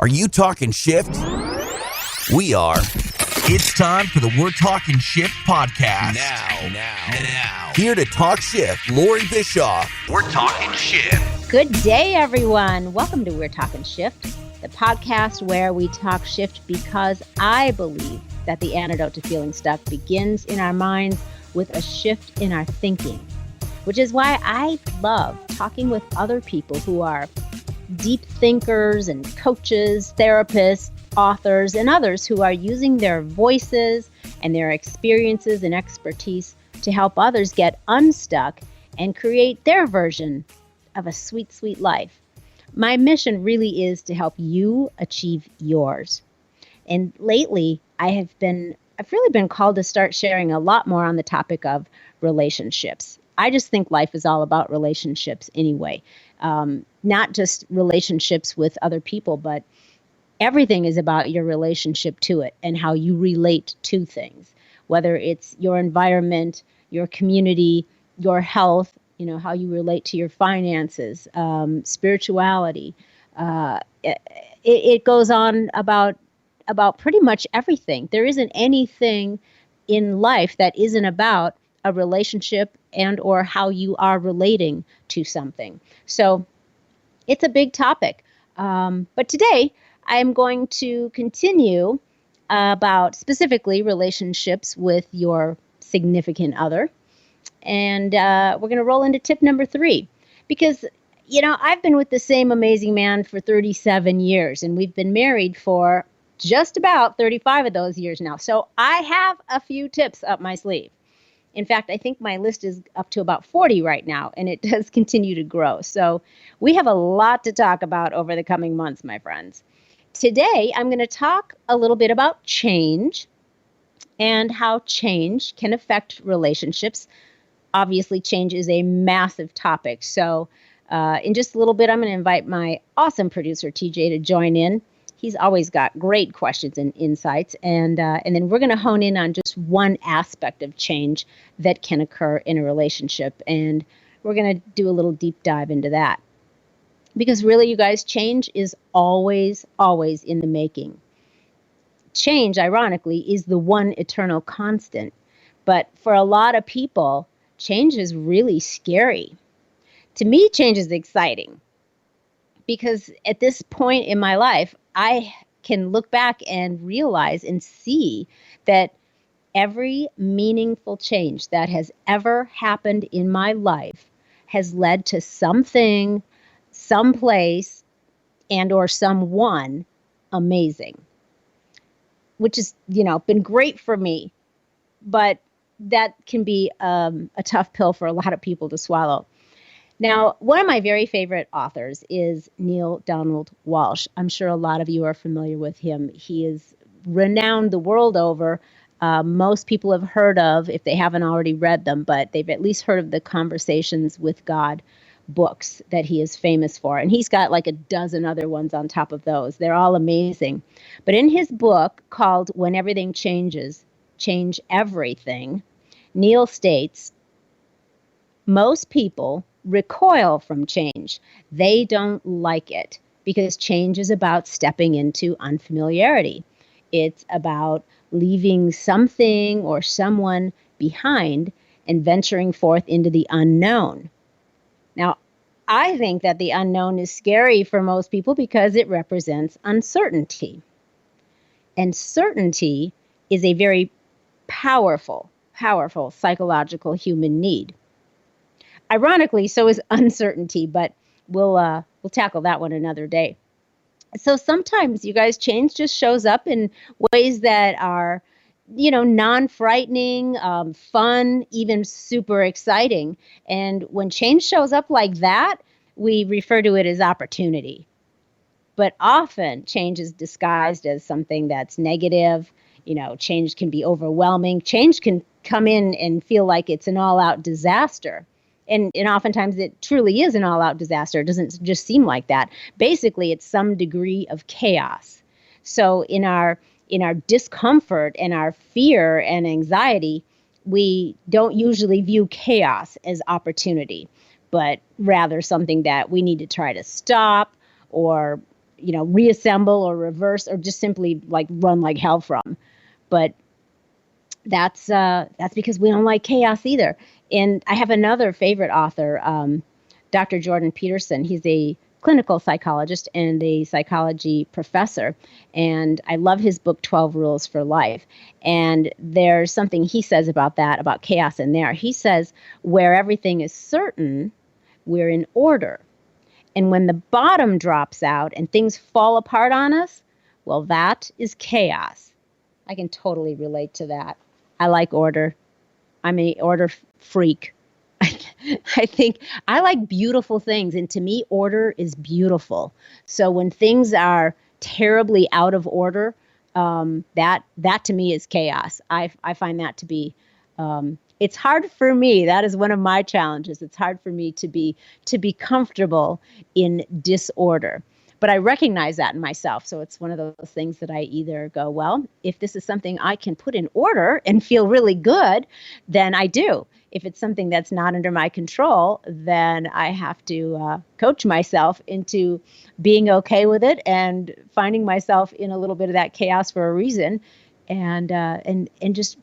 Are you talking shift? We are. It's time for the We're Talking Shift podcast. Now. Here to talk shift, Loree Bischoff. We're Talking Shift. Good day, everyone. Welcome to We're Talking Shift, the podcast where we talk shift because I believe that the antidote to feeling stuck begins in our minds with a shift in our thinking, which is why I love talking with other people who are deep thinkers and coaches, therapists, authors, and others who are using their voices and their experiences and expertise to help others get unstuck and create their version of a sweet, sweet life. My mission really is to help you achieve yours. And lately, I've really been called to start sharing a lot more on the topic of relationships. I just think life is all about relationships anyway. Not just relationships with other people, but everything is about your relationship to it and how you relate to things, whether it's your environment, your community, your health, how you relate to your finances, spirituality. It goes on about pretty much everything. There isn't anything in life that isn't about a relationship and or how you are relating to something. So it's a big topic. But today I'm going to continue about specifically relationships with your significant other. And we're going to roll into tip number 3 because, I've been with the same amazing man for 37 years and we've been married for just about 35 of those years now. So I have a few tips up my sleeve. In fact, I think my list is up to about 40 right now, and it does continue to grow. So we have a lot to talk about over the coming months, my friends. Today, I'm going to talk a little bit about change and how change can affect relationships. Obviously, change is a massive topic. So in just a little bit, I'm going to invite my awesome producer, TJ, to join in. He's always got great questions and insights. And then we're going to hone in on just one aspect of change that can occur in a relationship. And we're going to do a little deep dive into that. Because really, you guys, change is always, always in the making. Change, ironically, is the one eternal constant. But for a lot of people, change is really scary. To me, change is exciting. Because at this point in my life, I can look back and realize and see that every meaningful change that has ever happened in my life has led to something, someplace, and or someone amazing, which has, been great for me. But that can be a tough pill for a lot of people to swallow. Now, one of my very favorite authors is Neale Donald Walsch. I'm sure a lot of you are familiar with him. He is renowned the world over. Most people have heard of, if they haven't already read them, but they've at least heard of the Conversations with God books that he is famous for. And he's got like a dozen other ones on top of those. They're all amazing. But in his book called When Everything Changes, Change Everything, Neale states, most people recoil from change. They don't like it because change is about stepping into unfamiliarity. It's about leaving something or someone behind and venturing forth into the unknown. Now, I think that the unknown is scary for most people because it represents uncertainty. And certainty is a very powerful psychological human need. Ironically, so is uncertainty, but we'll tackle that one another day. So sometimes, you guys, change just shows up in ways that are, non-frightening, fun, even super exciting. And when change shows up like that, we refer to it as opportunity. But often, change is disguised as something that's negative. Change can be overwhelming. Change can come in and feel like it's an all-out disaster. And oftentimes it truly is an all-out disaster. It doesn't just seem like that. Basically, it's some degree of chaos. So in our discomfort and our fear and anxiety, we don't usually view chaos as opportunity, but rather something that we need to try to stop or reassemble or reverse or just simply like run like hell from. But that's because we don't like chaos either. And I have another favorite author, Dr. Jordan Peterson. He's a clinical psychologist and a psychology professor. And I love his book, 12 Rules for Life. And there's something he says about that, about chaos in there. He says, where everything is certain, we're in order. And when the bottom drops out and things fall apart on us, well, that is chaos. I can totally relate to that. I like order. I'm an order freak. I think I like beautiful things, and to me, order is beautiful. So when things are terribly out of order, that to me is chaos. I find that to be. It's hard for me. That is one of my challenges. It's hard for me to be comfortable in disorder. But I recognize that in myself. So it's one of those things that I either go, well, if this is something I can put in order and feel really good, then I do. If it's something that's not under my control, then I have to coach myself into being okay with it and finding myself in a little bit of that chaos for a reason, and just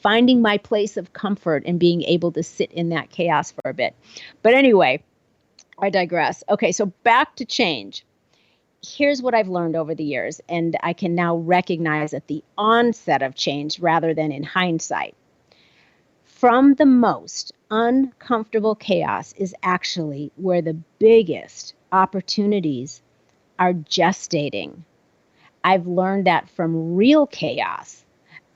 finding my place of comfort and being able to sit in that chaos for a bit. But anyway, I digress. Okay, so back to change. Here's what I've learned over the years, and I can now recognize at the onset of change rather than in hindsight. From the most uncomfortable chaos is actually where the biggest opportunities are gestating. I've learned that from real chaos,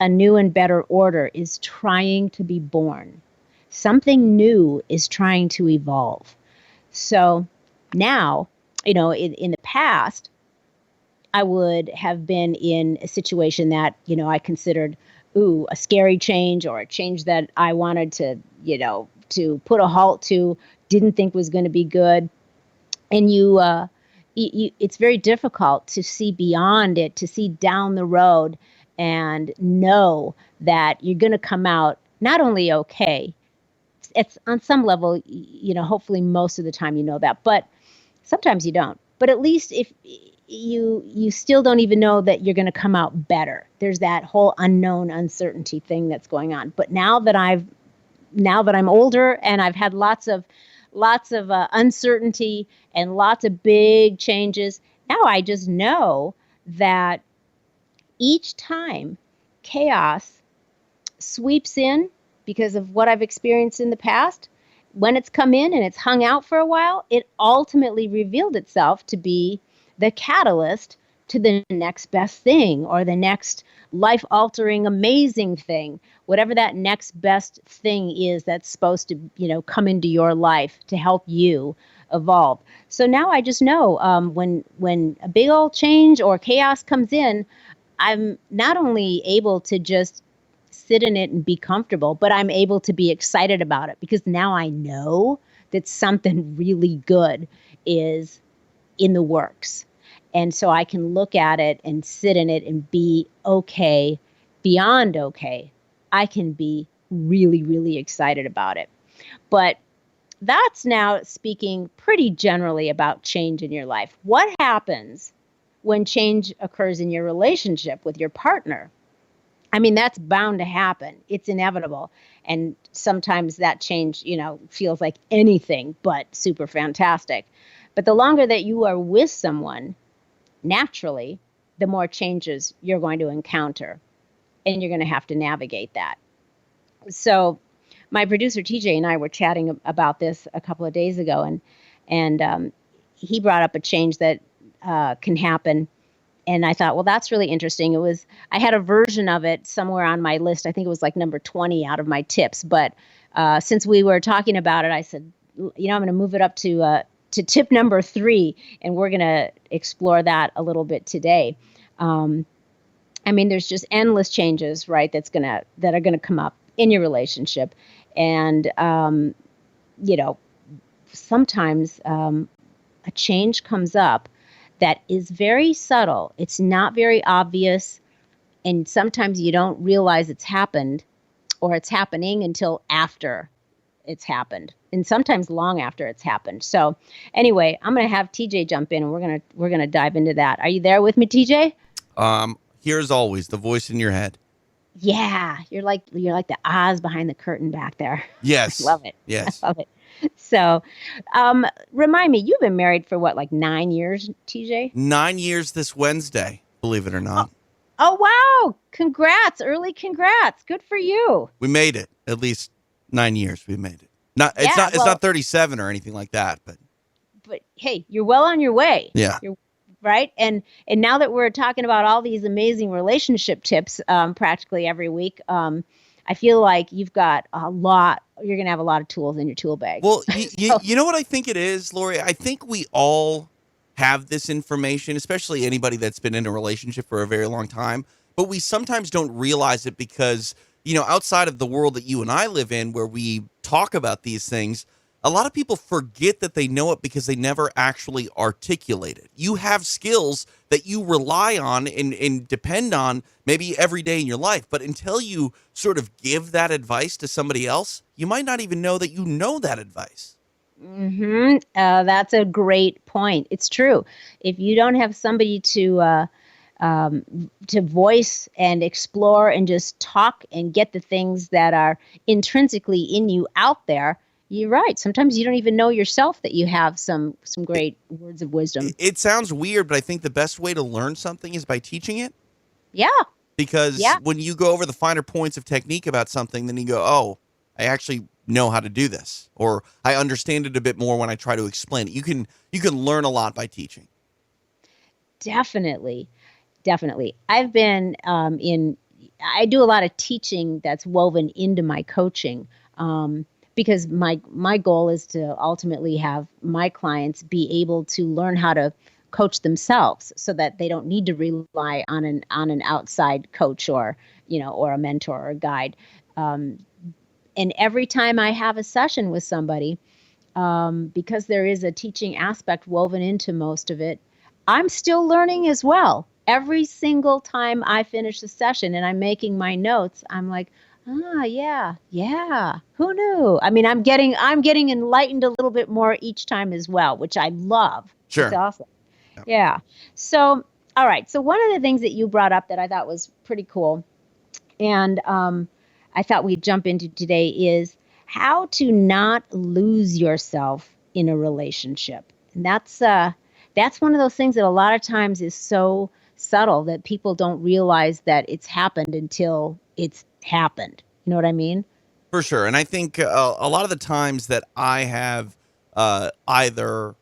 a new and better order is trying to be born. Something new is trying to evolve. So now, in the past, I would have been in a situation that, I considered, a scary change or a change that I wanted to, to put a halt to, didn't think was going to be good. And it's very difficult to see beyond it, to see down the road and know that you're going to come out not only okay, it's on some level, hopefully most of the time you know that, but sometimes you don't. But at least if you still don't even know that you're going to come out better. There's that whole unknown uncertainty thing that's going on. But now that I'm older and I've had lots of uncertainty and lots of big changes, now I just know that each time chaos sweeps in because of what I've experienced in the past, when it's come in and it's hung out for a while, it ultimately revealed itself to be the catalyst to the next best thing or the next life-altering, amazing thing, whatever that next best thing is that's supposed to, come into your life to help you evolve. So now I just know when a big old change or chaos comes in, I'm not only able to just sit in it and be comfortable, but I'm able to be excited about it because now I know that something really good is in the works. And so I can look at it and sit in it and be okay, beyond okay. I can be really, really excited about it. But that's now speaking pretty generally about change in your life. What happens when change occurs in your relationship with your partner? I mean, that's bound to happen. It's inevitable. And sometimes that change, feels like anything but super fantastic. But the longer that you are with someone, naturally, the more changes you're going to encounter. And you're going to have to navigate that. So my producer, TJ, and I were chatting about this a couple of days ago. And he brought up a change that can happen. And I thought, well, that's really interesting. I had a version of it somewhere on my list. I think it was like number 20 out of my tips. But since we were talking about it, I said, I'm going to move it up to tip number 3, and we're going to explore that a little bit today. There's just endless changes, right? That are going to come up in your relationship, and sometimes a change comes up that is very subtle. It's not very obvious. And sometimes you don't realize it's happened or it's happening until after it's happened, and sometimes long after it's happened. So anyway, I'm going to have TJ jump in, and we're going to dive into that. Are you there with me, TJ? Here's always the voice in your head. Yeah, you're like the Oz behind the curtain back there. Yes. Love it. Yes. I love it. So, remind me, you've been married for what, like 9 years, TJ? 9 years this Wednesday, believe it or not. Oh, wow. Congrats. Early congrats. Good for you. We made it. At least 9 years we made it. It's not 37 or anything like that, but hey, you're well on your way. Yeah. You're right. And now that we're talking about all these amazing relationship tips practically every week, I feel like you've got you're going to have a lot of tools in your tool bag. Well, you know what I think it is, Loree? I think we all have this information, especially anybody that's been in a relationship for a very long time, but we sometimes don't realize it because, outside of the world that you and I live in where we talk about these things, a lot of people forget that they know it because they never actually articulate it. You have skills that you rely on and depend on maybe every day in your life, but until you sort of give that advice to somebody else, you might not even know that you know that advice. Mm-hmm. That's a great point. It's true. If you don't have somebody to voice and explore and just talk and get the things that are intrinsically in you out there, you're right. Sometimes you don't even know yourself that you have some great words of wisdom. It sounds weird, but I think the best way to learn something is by teaching it. Yeah. Because when you go over the finer points of technique about something, then you go, oh, I actually know how to do this, or I understand it a bit more when I try to explain it. You can learn a lot by teaching. Definitely. I've been I do a lot of teaching that's woven into my coaching. Because my goal is to ultimately have my clients be able to learn how to coach themselves so that they don't need to rely on an outside coach or a mentor or a guide. And every time I have a session with somebody, because there is a teaching aspect woven into most of it, I'm still learning as well. Every single time I finish the session and I'm making my notes, I'm like, yeah. Who knew? I mean, I'm getting enlightened a little bit more each time as well, which I love. Sure. It's awesome. Yeah. So, all right. So one of the things that you brought up that I thought was pretty cool, and I thought we'd jump into today is how to not lose yourself in a relationship. And that's one of those things that a lot of times is so subtle that people don't realize that it's happened until it's happened. You know what I mean? For sure. And I think a lot of the times that I have either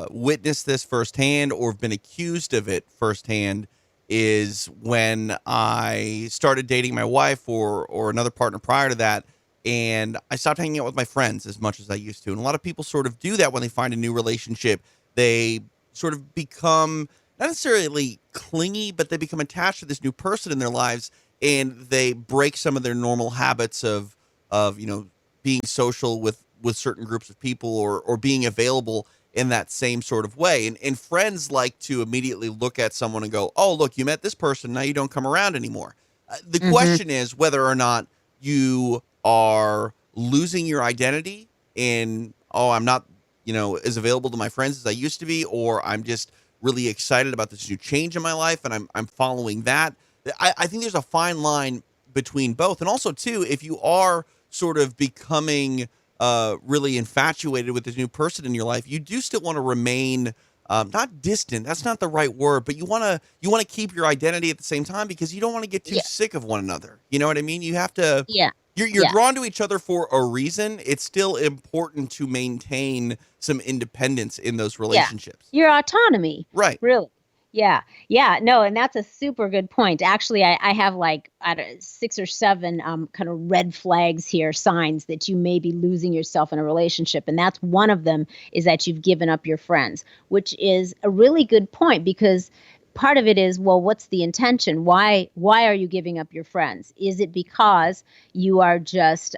witnessed this firsthand or been accused of it firsthand is when I started dating my wife or another partner prior to that, and I stopped hanging out with my friends as much as I used to. And a lot of people sort of do that when they find a new relationship. They sort of become not necessarily clingy, but they become attached to this new person in their lives, and they break some of their normal habits of being social with certain groups of people or being available in that same sort of way. And friends like to immediately look at someone and go, oh, look, you met this person, now you don't come around anymore. The question is whether or not you are losing your identity in, oh, I'm not, as available to my friends as I used to be, or I'm just really excited about this new change in my life and I'm following that. I think there's a fine line between both. And also, too, if you are sort of becoming really infatuated with this new person in your life, you do still want to remain not distant. That's not the right word, but you want to keep your identity at the same time because you don't want to get too sick of one another. You know what I mean? You have to. Yeah. You're drawn to each other for a reason. It's still important to maintain some independence in those relationships. Your autonomy. Right. Really. Yeah. No, and that's a super good point. Actually, I have like 6 or 7 kind of red flags here, signs that you may be losing yourself in a relationship. And that's one of them is that you've given up your friends, which is a really good point because part of it is, well, what's the intention? Why are you giving up your friends? Is it because you are just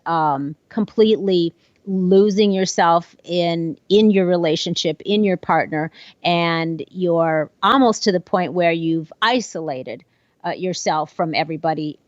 completely losing yourself in your relationship, in your partner, and you're almost to the point where you've isolated yourself from everybody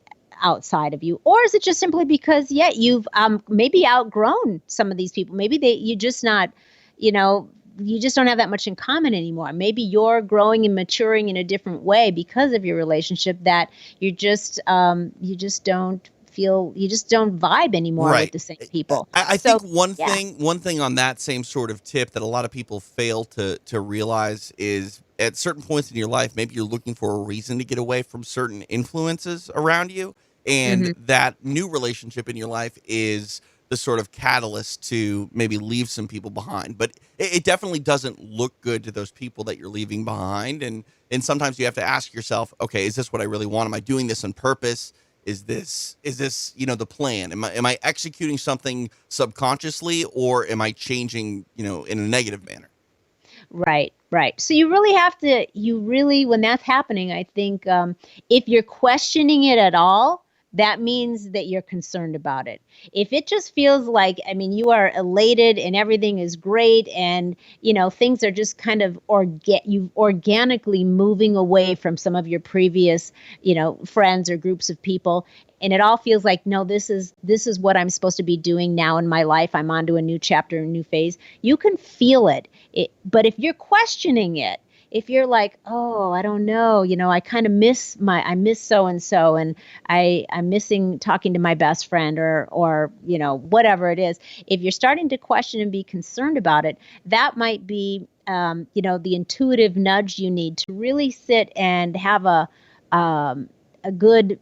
outside of you? Or is it just simply because, yeah, you've maybe outgrown some of these people? Maybe you just not, you know, you just don't have that much in common anymore. Maybe you're growing and maturing in a different way because of your relationship, that you just don't feel, you just don't vibe anymore with Right. the same people. I So think yeah. one thing on that same sort of tip that a lot of people fail to realize is at certain points in your life, maybe you're looking for a reason to get away from certain influences around you. And Hmm. that new relationship in your life is the sort of catalyst to maybe leave some people behind. But it definitely doesn't look good to those people that you're leaving behind. And sometimes you have to ask yourself, okay, is this what I really want? Am I doing this on purpose? Is this the plan? Am I executing something subconsciously, or am I changing in a negative manner? Right, right. So you really, when that's happening, I think if you're questioning it at all, that means that you're concerned about it. If it just feels like, I mean, you are elated and everything is great, and things are just kind of you organically moving away from some of your previous, friends or groups of people, and it all feels like, no, this is what I'm supposed to be doing now in my life. I'm on to a new chapter, a new phase. You can feel it. But if you're questioning it, if you're like, oh, I don't know, I kind of I miss so and so, and I'm missing talking to my best friend, or whatever it is. If you're starting to question and be concerned about it, that might be the intuitive nudge you need to really sit and have a good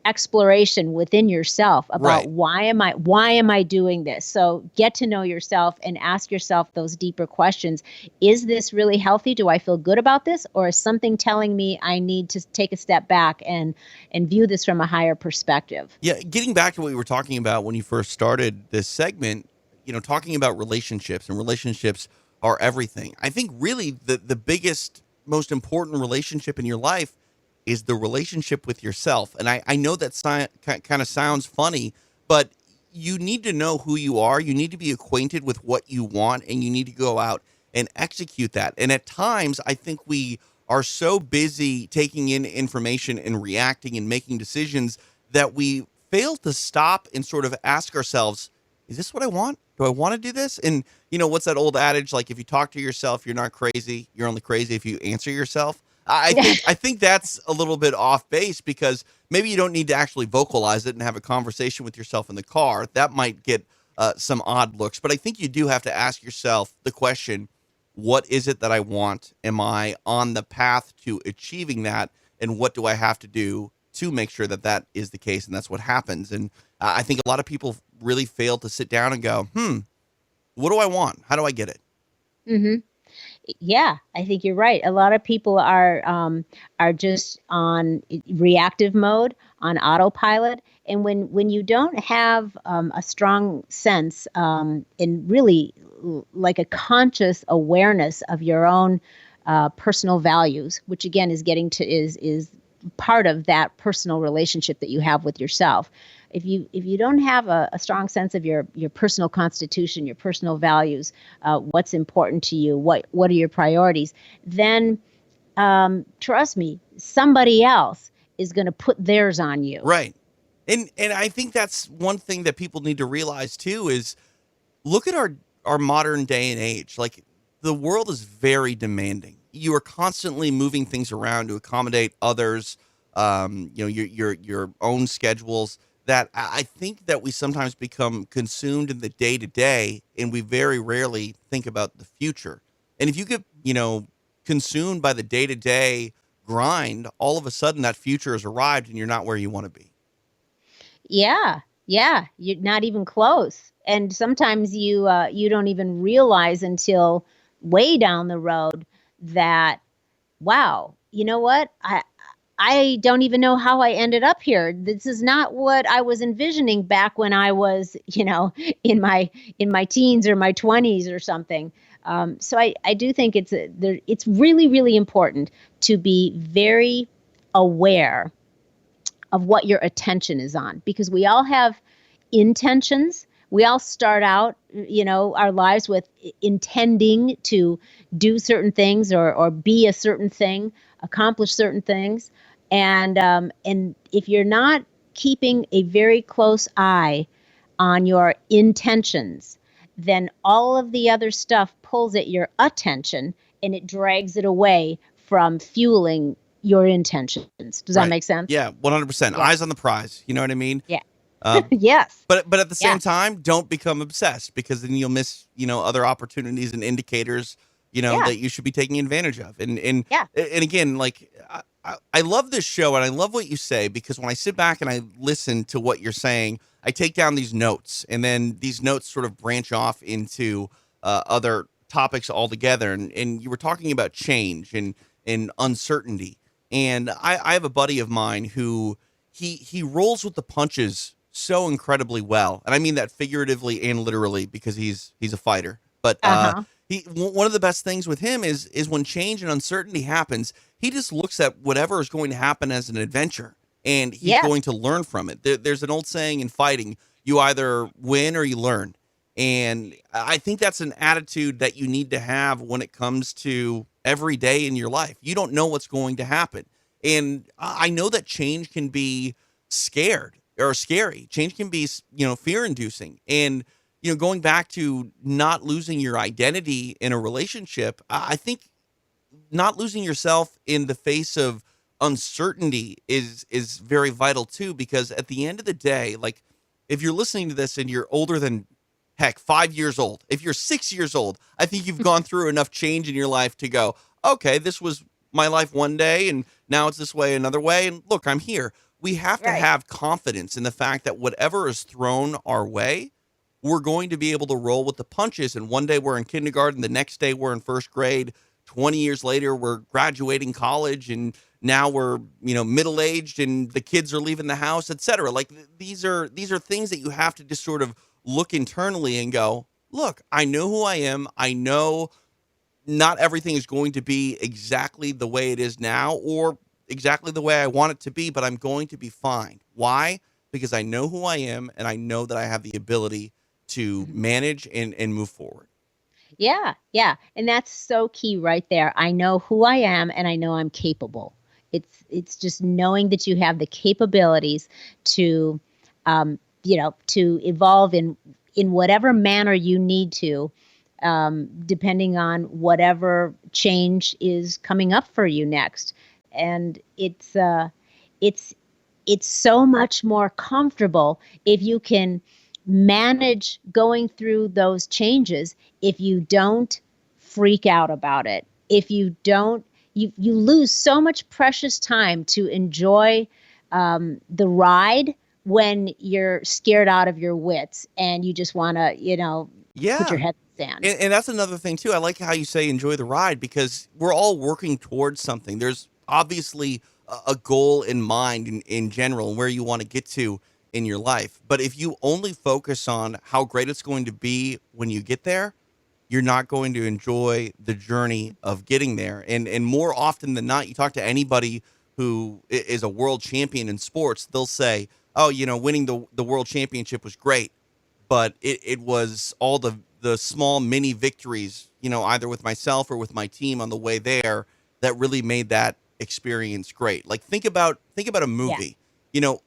exploration within yourself about Right. why am I doing this. So get to know yourself and ask yourself those deeper questions. Is this really healthy? Do I feel good about this, or is something telling me I need to take a step back and view this from a higher perspective? Yeah, getting back to what we were talking about when you first started this segment, talking about relationships, and relationships are everything. I think really the biggest, most important relationship in your life is the relationship with yourself. And I know that kind of sounds funny, but you need to know who you are. You need to be acquainted with what you want, and you need to go out and execute that. And at times, I think we are so busy taking in information and reacting and making decisions that we fail to stop and sort of ask ourselves, is this what I want? Do I want to do this? And what's that old adage? Like, if you talk to yourself, you're not crazy. You're only crazy if you answer yourself. I think that's a little bit off base, because maybe you don't need to actually vocalize it and have a conversation with yourself in the car. That might get some odd looks, but I think you do have to ask yourself the question, what is it that I want? Am I on the path to achieving that? And what do I have to do to make sure that that is the case? And that's what happens. And I think a lot of people really fail to sit down and go, what do I want? How do I get it? Hmm. Yeah, I think you're right. A lot of people are just on reactive mode, on autopilot, and when you don't have a strong sense, and really like a conscious awareness of your own personal values, which again is getting to is part of that personal relationship that you have with yourself. If you don't have a strong sense of your personal constitution, your personal values, what's important to you, what are your priorities, then trust me, somebody else is going to put theirs on you. Right. And I think that's one thing that people need to realize too is look at our modern day and age. Like, the world is very demanding. You are constantly moving things around to accommodate others, your own schedules. That I think that we sometimes become consumed in the day to day, and we very rarely think about the future. And if you get consumed by the day to day grind, all of a sudden that future has arrived, and you're not where you want to be. Yeah, yeah, you're not even close. And sometimes you don't even realize until way down the road that, wow, you know what? I don't even know how I ended up here. This is not what I was envisioning back when I was, in my teens or my 20s or something. So I do think it's really, really important to be very aware of what your attention is on, because we all have intentions. We all start out, our lives with intending to do certain things, or be a certain thing, accomplish certain things. And if you're not keeping a very close eye on your intentions, then all of the other stuff pulls at your attention and it drags it away from fueling your intentions. Does that Right. make sense? Yeah, 100%. Yeah. Eyes on the prize. You know what I mean? Yeah. Uh, Yes. but at the same Yeah. time, don't become obsessed, because then you'll miss, other opportunities and indicators, Yeah. that you should be taking advantage of. Yeah. And again, like I love this show and I love what you say, because when I sit back and I listen to what you're saying, I take down these notes, and then these notes sort of branch off into other topics altogether. And you were talking about change and uncertainty. And I have a buddy of mine who he rolls with the punches so incredibly well, and I mean that figuratively and literally, because he's a fighter. But Uh-huh. one of the best things with him is when change and uncertainty happens, he just looks at whatever is going to happen as an adventure, and he's Yes. going to learn from it. There's an old saying in fighting: you either win or you learn. And I think that's an attitude that you need to have when it comes to every day in your life. You don't know what's going to happen. And I know that change can be scared or scary. Change can be, fear inducing. And, going back to not losing your identity in a relationship, I think not losing yourself in the face of uncertainty is very vital too, because at the end of the day, like, if you're listening to this and you're older than, heck, 5 years old, if you're 6 years old, I think you've gone through enough change in your life to go, okay, this was my life one day and now it's this way another way, and look, I'm here. We have to Right. have confidence in the fact that whatever is thrown our way, we're going to be able to roll with the punches. And one day we're in kindergarten, the next day we're in first grade, 20 years later we're graduating college, and now we're, middle-aged and the kids are leaving the house, etc. Like, these are things that you have to just sort of look internally and go, look, I know who I am. I know not everything is going to be exactly the way it is now or exactly the way I want it to be, but I'm going to be fine. Why? Because I know who I am, and I know that I have the ability to manage and move forward. Yeah, yeah. And that's so key right there. I know who I am and I know I'm capable. It's just knowing that you have the capabilities to to evolve in whatever manner you need to, depending on whatever change is coming up for you next. And it's it's so much more comfortable if you can manage going through those changes, if you don't freak out about it, if you don't, you lose so much precious time to enjoy the ride when you're scared out of your wits and you just want to, put Yeah. your head in the sand. And that's another thing too. I like how you say enjoy the ride, because we're all working towards something. There's obviously a goal in mind in general, and where you want to get to in your life. But if you only focus on how great it's going to be when you get there, you're not going to enjoy the journey of getting there. And more often than not, you talk to anybody who is a world champion in sports, they'll say, oh, winning the world championship was great, but it was all the small mini victories, either with myself or with my team on the way there, that really made that experience great. Like, think about a Yeah. movie.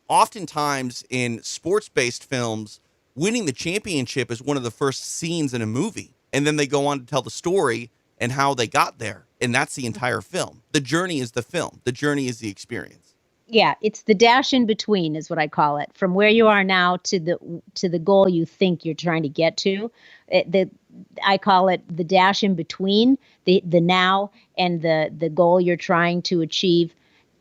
Oftentimes in sports-based films, winning the championship is one of the first scenes in a movie, and then they go on to tell the story and how they got there, and that's the entire film. The journey is the film. The journey is the experience. Yeah, it's the dash in between is what I call it. From where you are now to the goal you think you're trying to get to. I call it the dash in between the now and the goal you're trying to achieve.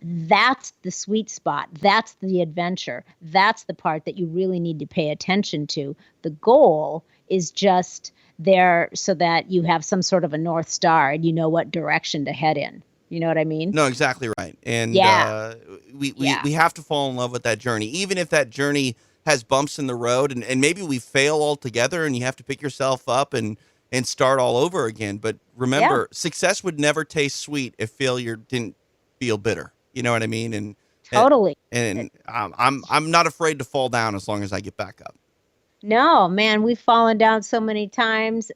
That's the sweet spot. That's the adventure. That's the part that you really need to pay attention to. The goal is just there so that you have some sort of a North Star and you know what direction to head in. You know what I mean? No, exactly right. And Yeah. we Yeah. have to fall in love with that journey, even if that journey has bumps in the road, and maybe we fail altogether and you have to pick yourself up and start all over again. But Yeah. remember, success would never taste sweet if failure didn't feel bitter. You know what I mean? And Totally. I'm not afraid to fall down as long as I get back up. No, man, we've fallen down so many times.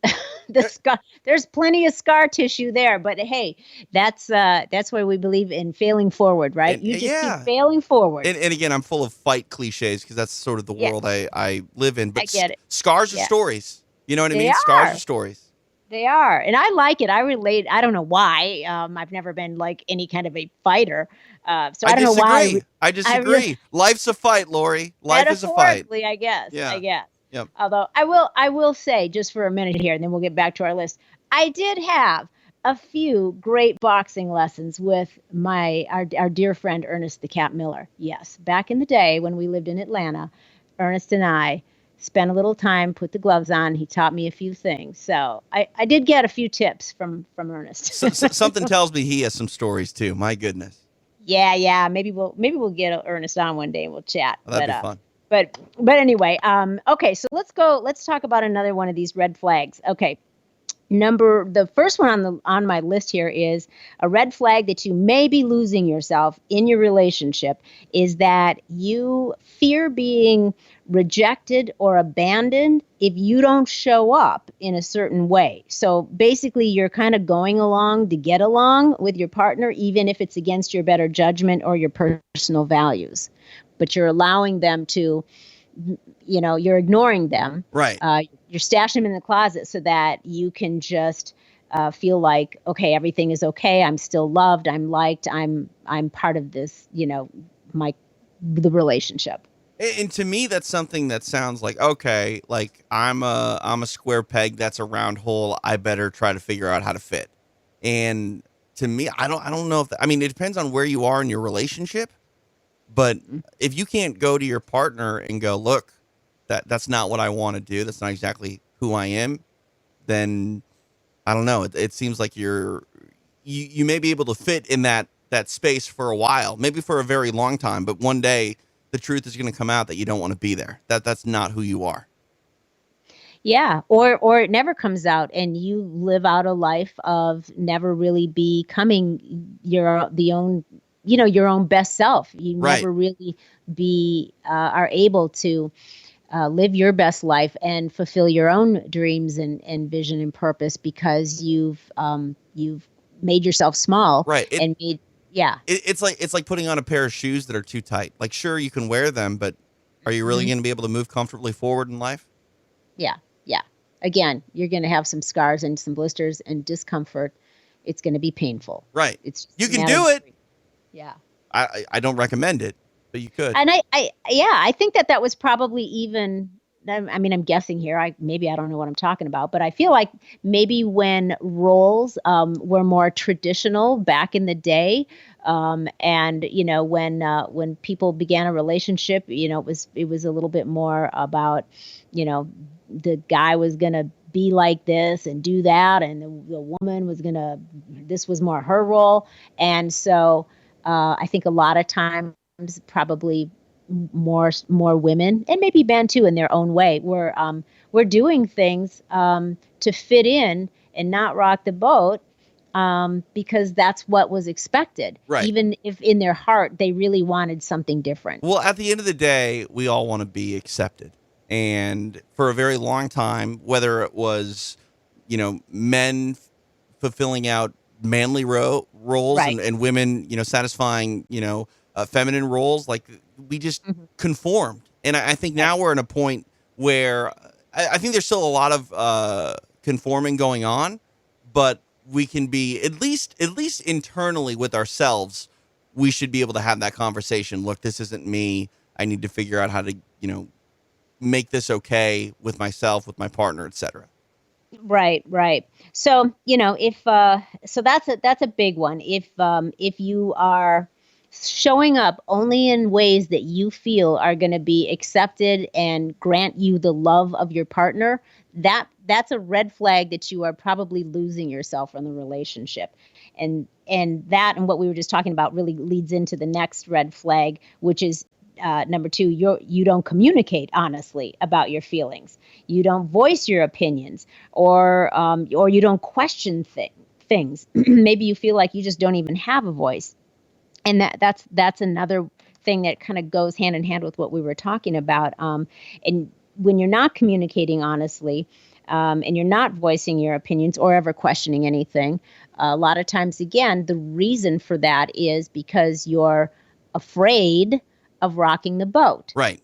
There's plenty of scar tissue there, but hey, that's why we believe in failing forward, right? You just keep Yeah. failing forward. And again, I'm full of fight cliches because that's sort of the Yeah, world I live in. I But get it. scars are Yeah, stories. You know what I they mean? Scars are are. stories. They are. And I like it. I relate. I don't know why. I've never been like any kind of a fighter. So I I don't know why disagree. I I really disagree. Life's a fight, Loree. Life is a fight. metaphorically, I guess. I Yeah. guess. Yep. Although I will say just for a minute here, and then we'll get back to our list. I did have a few great boxing lessons with our dear friend Ernest the Cat Miller. Yes, back in the day when we lived in Atlanta, Ernest and I spent a little time, put the gloves on. He taught me a few things. So I did get a few tips from Ernest. Something tells me he has some stories too. My goodness. Yeah. Maybe we'll get Ernest on one day and we'll chat. Well, that'd be fun. But anyway, okay, so let's talk about another one of these red flags. Okay. The first one on my list here is a red flag that you may be losing yourself in your relationship is that you fear being rejected or abandoned if you don't show up in a certain way. So basically you're kind of going along to get along with your partner, even if it's against your better judgment or your personal values, but you're allowing them to, you're ignoring them. Right. You're stashing them in the closet so that you can just feel like, okay, everything is okay. I'm still loved. I'm liked. I'm part of this, the relationship. And to me, that's something that sounds like, okay, like I'm a square peg that's a round hole. I better try to figure out how to fit. And to me, I don't know if I mean, it depends on where you are in your relationship. But if you can't go to your partner and go, look, that's not what I want to do. That's not exactly who I am. Then I don't know. It seems like you may be able to fit in that space for a while, maybe for a very long time. But one day the truth is going to come out that you don't want to be there. That's not who you are. Yeah, or it never comes out, and you live out a life of never really becoming your own best self. You Right. never really are able to live your best life and fulfill your own dreams and vision and purpose because you've made yourself small. Right. And made. Yeah. It's like putting on a pair of shoes that are too tight. Like, sure, you can wear them, but are you really going to be able to move comfortably forward in life? Yeah. Again, you're going to have some scars and some blisters and discomfort. It's going to be painful. Right. You can do it. Yeah. I don't recommend it, but you could. And I think that was probably even, I mean, I'm guessing here, I don't know what I'm talking about, but I feel like maybe when roles were more traditional back in the day, and when people began a relationship, it was a little bit more about, the guy was gonna be like this and do that, and the woman was this was more her role, and so I think a lot of times probably more women and maybe men too in their own way we're doing things to fit in and not rock the boat because that's what was expected, right, even if in their heart they really wanted something different. Well, at the end of the day, we all want to be accepted, and for a very long time, whether it was men fulfilling out manly roles, Right. and women satisfying feminine roles, like we just conformed. And I think now we're in a point where I think there's still a lot of conforming going on, but we can be at least internally with ourselves. We should be able to have that conversation. Look, this isn't me. I need to figure out how to make this okay with myself, with my partner, etc. Right. So if so that's a big one. If you are showing up only in ways that you feel are going to be accepted and grant you the love of your partner, that's a red flag that you are probably losing yourself from the relationship. And that and what we were just talking about really leads into the next red flag, which is number 2, you don't communicate honestly about your feelings. You don't voice your opinions, or you don't question things. Maybe you feel like you just don't even have a voice. And that's another thing that kind of goes hand in hand with what we were talking about. And when you're not communicating honestly, and you're not voicing your opinions or ever questioning anything, a lot of times, again, the reason for that is because you're afraid of rocking the boat. Right.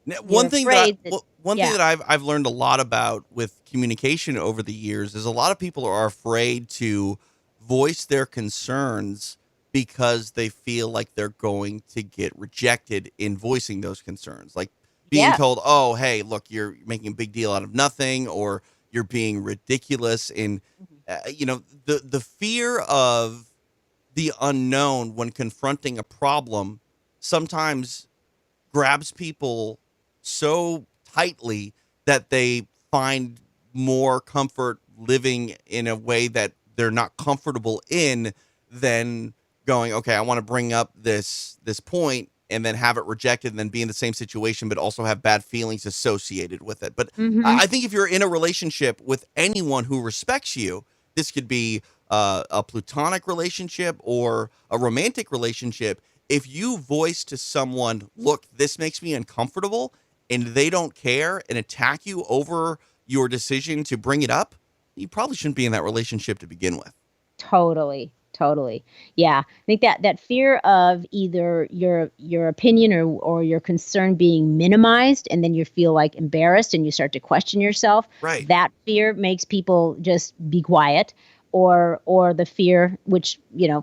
Now, You're afraid that, one thing yeah, that I've learned a lot about with communication over the years is a lot of people are afraid to voice their concerns because they feel like they're going to get rejected in voicing those concerns. Like being yes. told, "Oh, hey, look, you're making a big deal out of nothing," or "You're being ridiculous." And Mhm. the fear of the unknown when confronting a problem sometimes grabs people so tightly that they find more comfort living in a way that they're not comfortable in than going, okay, I want to bring up this point and then have it rejected and then be in the same situation but also have bad feelings associated with it. But Hmm. I think if you're in a relationship with anyone who respects you, this could be a platonic relationship or a romantic relationship. If you voice to someone, look, this makes me uncomfortable, and they don't care and attack you over your decision to bring it up, you probably shouldn't be in that relationship to begin with. Totally, totally. Yeah, I think that fear of either your opinion or your concern being minimized, and then you feel like embarrassed and you start to question yourself. Right. That fear makes people just be quiet, or the fear, which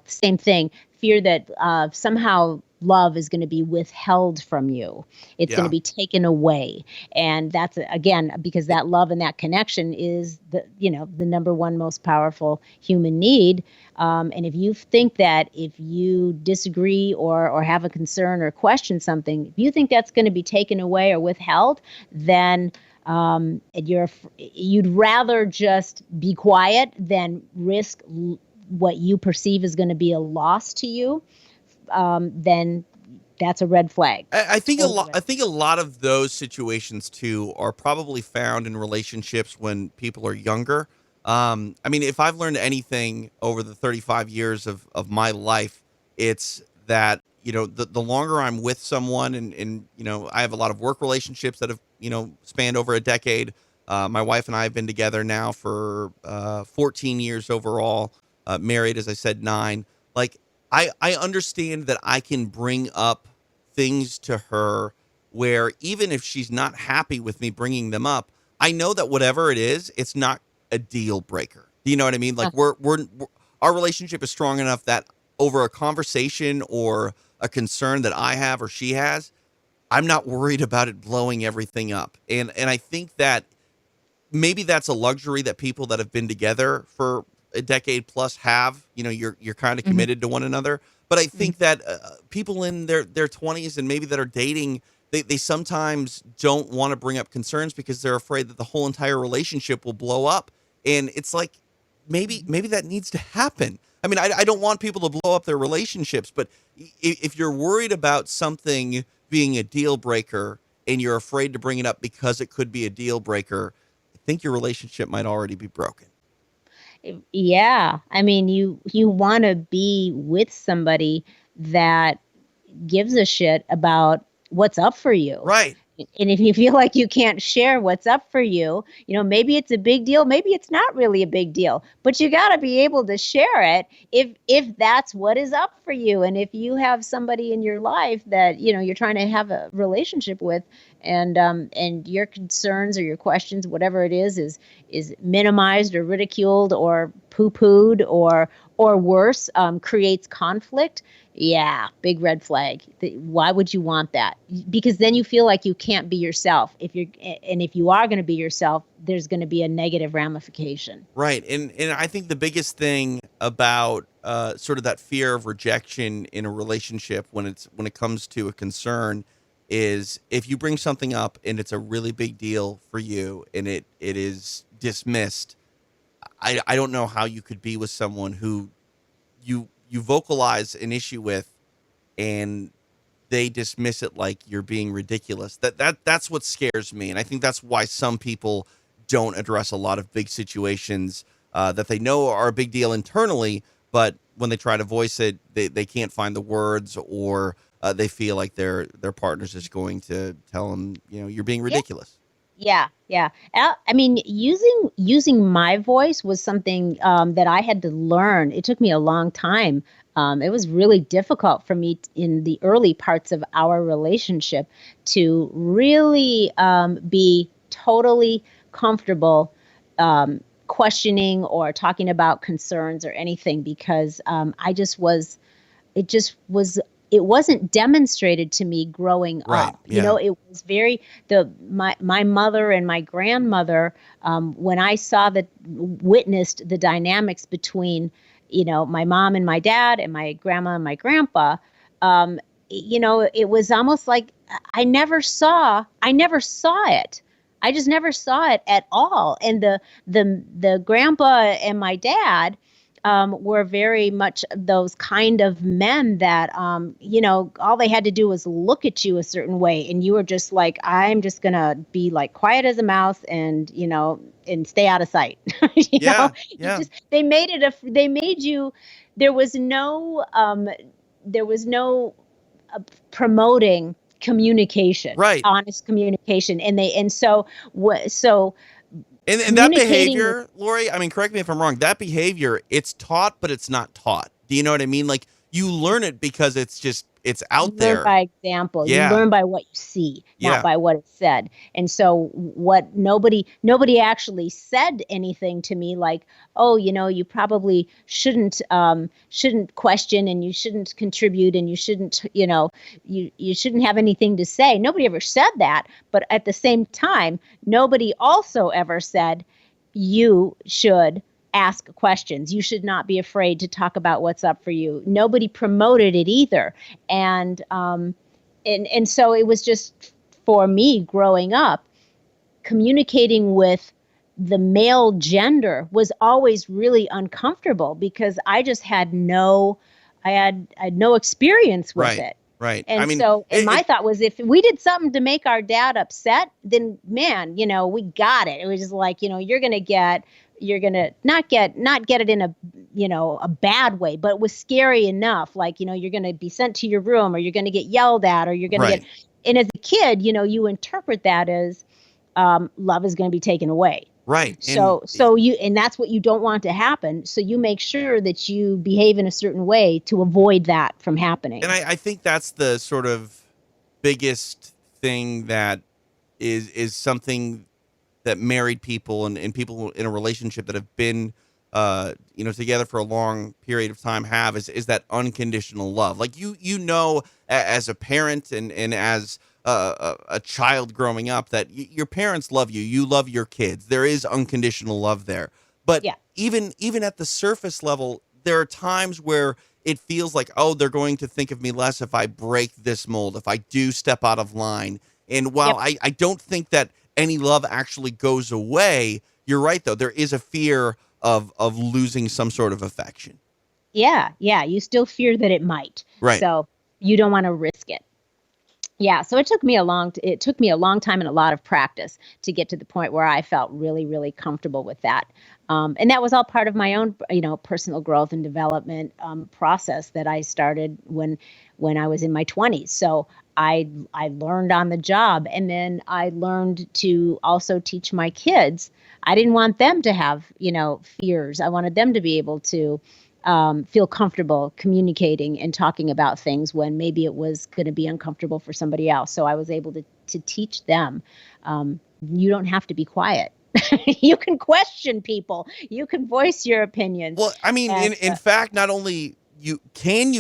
same thing, fear that somehow love is going to be withheld from you. It's going to Yeah. be taken away, and that's again because that love and that connection is the number one most powerful human need. And if you think that if you disagree or have a concern or question something, if you think that's going to be taken away or withheld, then you'd rather just be quiet than risk what you perceive is going to be a loss to you. Then that's a red flag. I think a Total lot. red. I think a lot of those situations too are probably found in relationships when people are younger. I mean, if I've learned anything over the 35 years of my life, it's that the longer I'm with someone, and I have a lot of work relationships that have spanned over a decade. My wife and I have been together now for 14 years overall. Married, as I said, 9. Like I understand that I can bring up things to her where even if she's not happy with me bringing them up, I know that whatever it is, it's not a deal breaker. Do you know what I mean? Like our relationship is strong enough that over a conversation or a concern that I have or she has, I'm not worried about it blowing everything up. And I think that maybe that's a luxury that people that have been together for a decade plus have. You're kind of Mhm, committed to one another. But I mhm. think that people in their 20s and maybe that are dating, they sometimes don't want to bring up concerns because they're afraid that the whole entire relationship will blow up. And it's like maybe that needs to happen. I mean, I don't want people to blow up their relationships, but if you're worried about something being a deal breaker and you're afraid to bring it up because it could be a deal breaker, I think your relationship might already be broken. Yeah, I mean, you want to be with somebody that gives a shit about what's up for you. Right. And if you feel like you can't share what's up for you, maybe it's a big deal, maybe it's not really a big deal, but you got to be able to share it if that's what is up for you. And if you have somebody in your life that, you're trying to have a relationship with, and your concerns or your questions, whatever it is minimized or ridiculed or poo-pooed or worse, creates conflict. Yeah, big red flag. Why would you want that? Because then you feel like you can't be yourself. If you are going to be yourself, there's going to be a negative ramification. Right. And I think the biggest thing about sort of that fear of rejection in a relationship when it comes to a concern is if you bring something up and it's a really big deal for you and it is dismissed, I don't know how you could be with someone who you vocalize an issue with and they dismiss it like you're being ridiculous. That's what scares me, and I think that's why some people don't address a lot of big situations that they know are a big deal internally, but when they try to voice it, they can't find the words, or they feel like their partner's just going to tell them, you're being Yeah. ridiculous. Yeah, yeah. I mean, using my voice was something that I had to learn. It took me a long time. It was really difficult for me in the early parts of our relationship to really be totally comfortable questioning or talking about concerns or anything because I just was it just was it wasn't demonstrated to me growing Right. up. Yeah. It was very my mother and my grandmother, when I saw that witnessed the dynamics between my mom and my dad and my grandma and my grandpa. um, it was almost like I never saw it. I just never saw it at all. And the grandpa and my dad were very much those kind of men that, all they had to do was look at you a certain way. And you were just like, I'm just going to be like quiet as a mouse and stay out of sight. Yeah. Yeah. They made you, there was no, there was no promoting communication, Right. honest communication. And And that communicating with behavior, Lori, I mean, correct me if I'm wrong, that behavior, it's taught, but it's not taught. Do you know what I mean? Like you learn it because it's You out learn there. by example. You Yeah. learn by what you see, not Yeah. by what is said. And so what nobody actually said anything to me like, oh, you probably shouldn't question, and you shouldn't contribute, and you shouldn't, you shouldn't have anything to say. Nobody ever said that. But at the same time, nobody also ever said you should ask questions. You should not be afraid to talk about what's up for you. Nobody promoted it either. And so it was just, for me growing up, communicating with the male gender was always really uncomfortable because I had no experience with Right. it. Right. I And mean, so, and my thought was, if we did something to make our dad upset, then man, we got it. It was just like, you're gonna not get it in a bad way, but it was scary enough. Like, you're gonna be sent to your room, or you're gonna get yelled at, or you're gonna right. and as a kid, you interpret that as love is gonna be taken away. Right. And that's what you don't want to happen. So you make sure that you behave in a certain way to avoid that from happening. I think that's the sort of biggest thing that is something that married people and people in a relationship that have been together for a long period of time is that unconditional love. Like as a parent and as a child growing up, that your parents love you love your kids. There is unconditional love there. But Yeah. even at the surface level, there are times where it feels like, oh, they're going to think of me less if I break this mold, if I do step out of line. And while Yep. I don't think that any love actually goes away, you're right, though. There is a fear of losing some sort of affection. Yeah. Yeah. You still fear that it might. Right. So you don't want to risk it. Yeah, so it took me a long time and a lot of practice to get to the point where I felt really, really comfortable with that. And that was all part of my own, personal growth and development process that I started when I was in my 20s. So I learned on the job, and then I learned to also teach my kids. I didn't want them to have, fears. I wanted them to be able to feel comfortable communicating and talking about things when maybe it was going to be uncomfortable for somebody else. So I was able to teach them, you don't have to be quiet. You can question people. You can voice your opinions. Well, I mean, And, in fact, not only you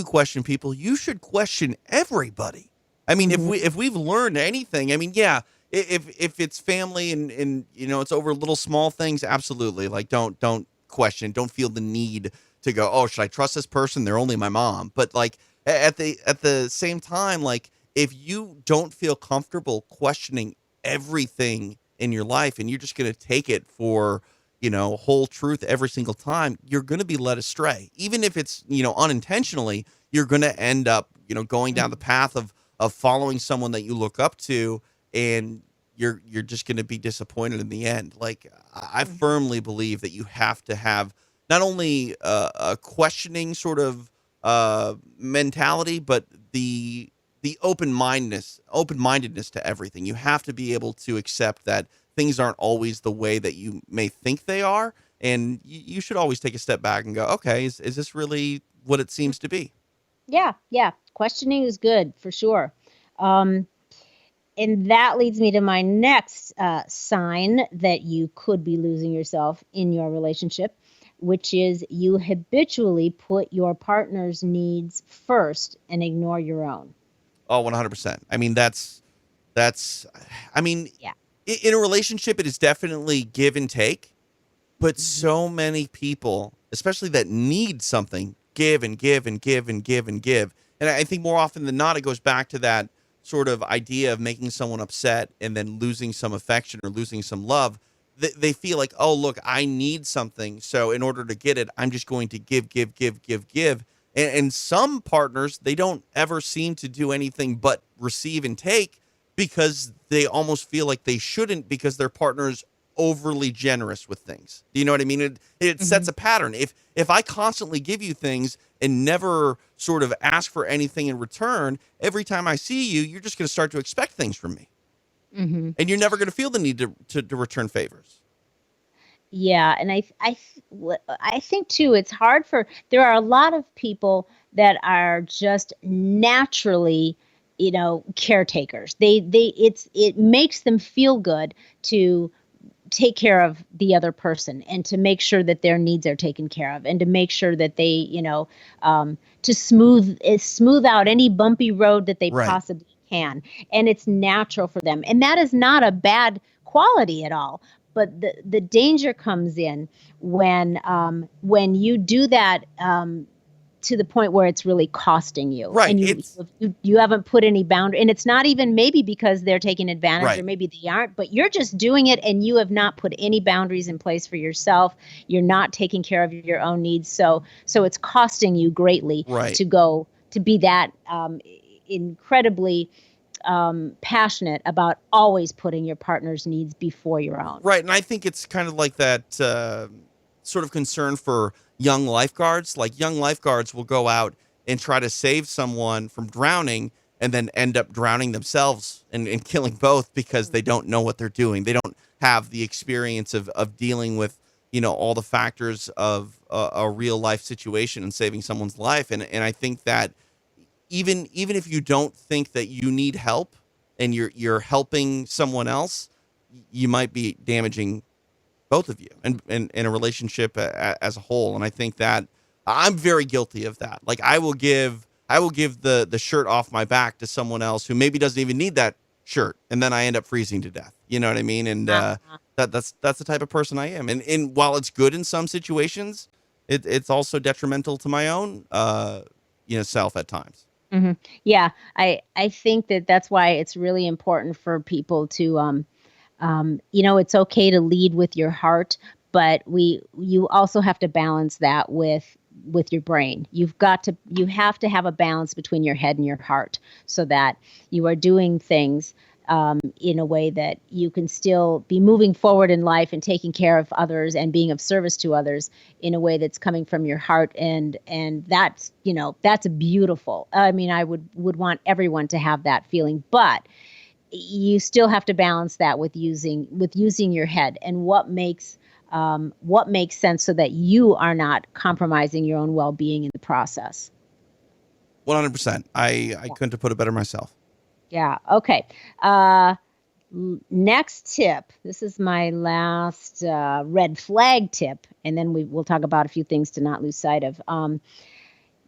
question people, you should question everybody. I mean, if we've learned anything, I mean, yeah, if it's family and it's over little small things, absolutely. Like don't question, don't feel the need to go, oh, should I trust this person? They're only my mom. But like at the same time, like if you don't feel comfortable questioning everything in your life and you're just going to take it for whole truth every single time, you're going to be led astray. Even if it's unintentionally, you're going to end up going down the path of following someone that you look up to, and you're just going to be disappointed in the end. Like I firmly believe that you have to have not only a questioning sort of mentality, but the open-mindedness to everything. You have to be able to accept that things aren't always the way that you may think they are. And you should always take a step back and go, okay, is this really what it seems to be? Yeah, yeah. Questioning is good for sure. Um, and that leads me to my next sign that you could be losing yourself in your relationship, which is you habitually put your partner's needs first and ignore your own. Oh, 100%. I mean, that's, I mean, Yeah. in a relationship, it is definitely give and take, but Mhm. so many people, especially that need something, give and give and give and give and give. And I think more often than not, it goes back to that sort of idea of making someone upset and then losing some affection or losing some love. They feel like, oh, look, I need something. So in order to get it, I'm just going to give, give, give, give, give. And some partners, they don't ever seem to do anything but receive and take because they almost feel like they shouldn't because their partner's overly generous with things. Do you know what I mean? It sets Mhm. a pattern. If I constantly give you things and never sort of ask for anything in return, every time I see you, you're just going to start to expect things from me. Mhm. And you're never going to feel the need to return favors. Yeah, and I think too it's hard for there are a lot of people that are just naturally, caretakers. It makes them feel good to take care of the other person and to make sure that their needs are taken care of and to make sure that they, to smooth out any bumpy road that they Right. possibly can. And it's natural for them. And that is not a bad quality at all. But the danger comes in when you do that to the point where it's really costing you Right. and you haven't put any boundary, and it's not even maybe because they're taking advantage or Right. maybe they aren't, but you're just doing it and you have not put any boundaries in place for yourself. You're not taking care of your own needs, so it's costing you greatly Right. to be that incredibly passionate about always putting your partner's needs before your own. Right. And I think it's kind of like that sort of concern for young lifeguards. Like young lifeguards will go out and try to save someone from drowning and then end up drowning themselves and killing both because they don't know what they're doing. They don't have the experience of dealing with, all the factors of a real life situation and saving someone's life. And I think that even if you don't think that you need help and you're helping someone else, you might be damaging both of you and in a relationship as a whole. And I think that I'm very guilty of that. Like I will give the shirt off my back to someone else who maybe doesn't even need that shirt, and then I end up freezing to death. You know what I mean? And Uh-huh. that's the type of person I am. And while it's good in some situations, it's also detrimental to my own self at times. Mhm. Yeah, I think that that's why it's really important for people to it's okay to lead with your heart, but you also have to balance that with your brain. You have to have a balance between your head and your heart so that you are doing things in a way that you can still be moving forward in life and taking care of others and being of service to others in a way that's coming from your heart, and that's beautiful. I mean, I would want everyone to have that feeling, but you still have to balance that with using your head and what makes sense so that you are not compromising your own well-being in the process. 100%. I couldn't have put it better myself. Yeah. Okay. Uh, Next tip. This is my last red flag tip, and then we'll talk about a few things to not lose sight of.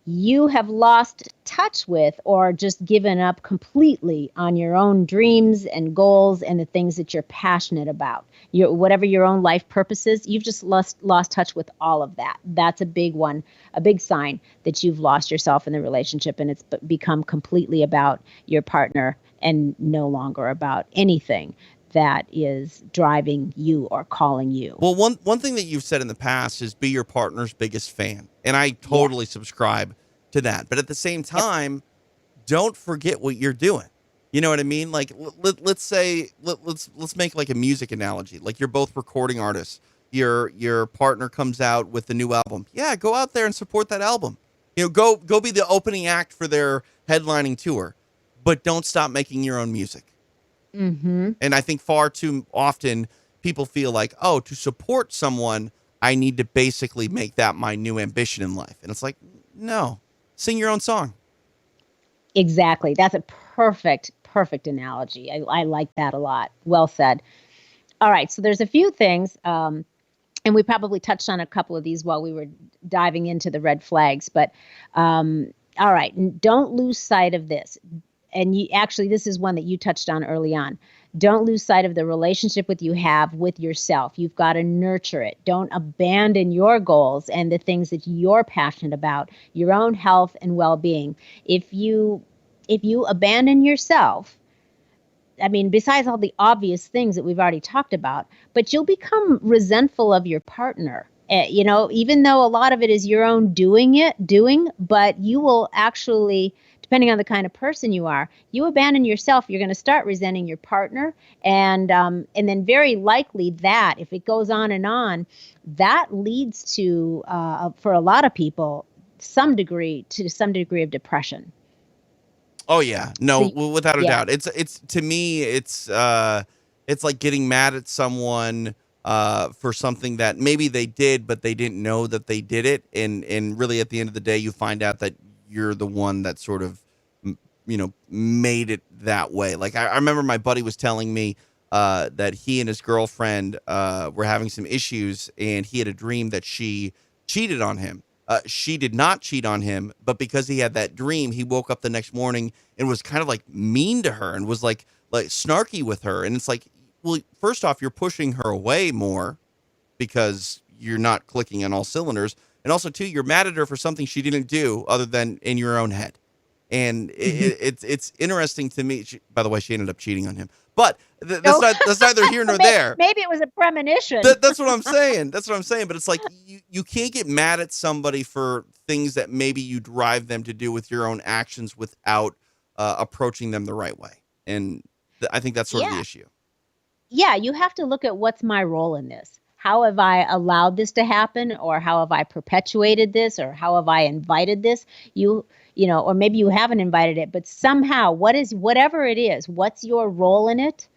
You have lost touch with or just given up completely on your own dreams and goals and the things that you're passionate about. Whatever your own life purpose is, you've just lost touch with all of that. That's a big one, a big sign that you've lost yourself in the relationship and it's become completely about your partner and no longer about anything that is driving you or calling you. Well, one thing that you've said in the past is be your partner's biggest fan, and I Yeah. totally subscribe to that. But at the same Yep. time, don't forget what you're doing. You know what I mean? Like let's say let's make like a music analogy. Like you're both recording artists. Your partner comes out with a new album. Yeah, go out there and support that album. Go be the opening act for their headlining tour, but don't stop making your own music. Mm-hmm. And I think far too often people feel like, oh, to support someone, I need to basically make that my new ambition in life. And it's like, no, sing your own song. Exactly. That's a perfect analogy. I like that a lot. Well said. All right. So there's a few things, and we probably touched on a couple of these while we were diving into the red flags. But all right, don't lose sight of this. And this is one that you touched on early on. Don't lose sight of the relationship you have with yourself. You've got to nurture it. Don't abandon your goals and the things that you're passionate about, your own health and well-being. If you abandon yourself, I mean, besides all the obvious things that we've already talked about, but you'll become resentful of your partner. Even though a lot of it is your own doing, but you will actually, depending on the kind of person you are, you abandon yourself, you're going to start resenting your partner. And then very likely that if it goes on, that leads to, for a lot of people, some degree of depression. Oh yeah, no, without a Yeah. doubt. It's to me, it's like getting mad at someone for something that maybe they did, but they didn't know that they did it, and really at the end of the day, you find out that you're the one that sort of made it that way. Like I remember my buddy was telling me that he and his girlfriend were having some issues, and he had a dream that she cheated on him. She did not cheat on him, but because he had that dream, he woke up the next morning and was kind of like mean to her and was like snarky with her. And it's like, well, first off, you're pushing her away more because you're not clicking on all cylinders. And also, too, you're mad at her for something she didn't do other than in your own head. And it's interesting to me. By the way, she ended up cheating on him. But that's neither here nor there. Maybe it was a premonition. That's what I'm saying. That's what I'm saying. But it's like you can't get mad at somebody for things that maybe you drive them to do with your own actions without approaching them the right way. And I think that's sort of the issue. Yeah, you have to look at what's my role in this. How have I allowed this to happen, or how have I perpetuated this, or how have I invited this? Or maybe you haven't invited it, but somehow, whatever it is, what's your role in it?